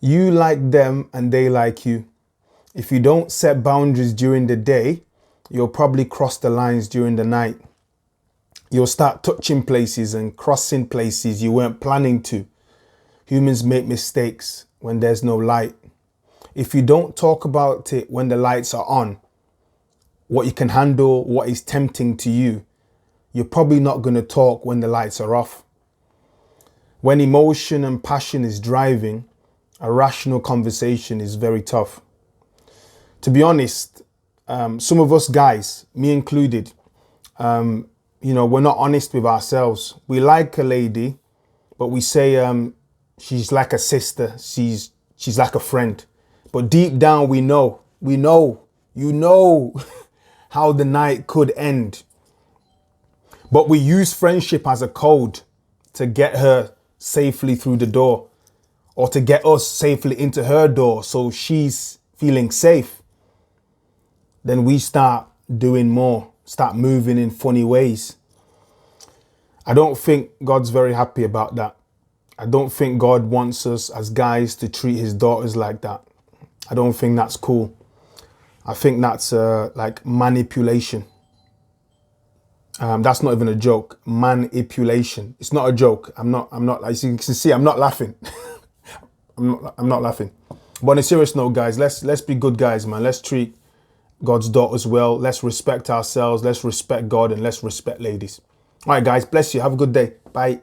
You like them and they like you. If you don't set boundaries during the day, you'll probably cross the lines during the night. You'll start touching places and crossing places you weren't planning to. Humans make mistakes when there's no light. If you don't talk about it when the lights are on, what you can handle, what is tempting to you, you're probably not going to talk when the lights are off. When emotion and passion is driving, a rational conversation is very tough. To be honest, some of us guys, me included, we're not honest with ourselves. We like a lady, but we say she's like a sister, she's like a friend. But deep down we know, you know how the night could end. But we use friendship as a code to get her safely through the door, or to get us safely into her door so she's feeling safe. Then we start doing more, start moving in funny ways. I don't think God's very happy about that. I don't think God wants us as guys to treat his daughters like that. I don't think that's cool. I think that's like manipulation. That's not even a joke. Manipulation. It's not a joke. I'm not, as you can see, I'm not laughing. I'm not laughing. But on a serious note, guys, let's be good guys, man. Let's treat God's daughters well. Let's respect ourselves. Let's respect God, and let's respect ladies. All right, guys, bless you. Have a good day. Bye.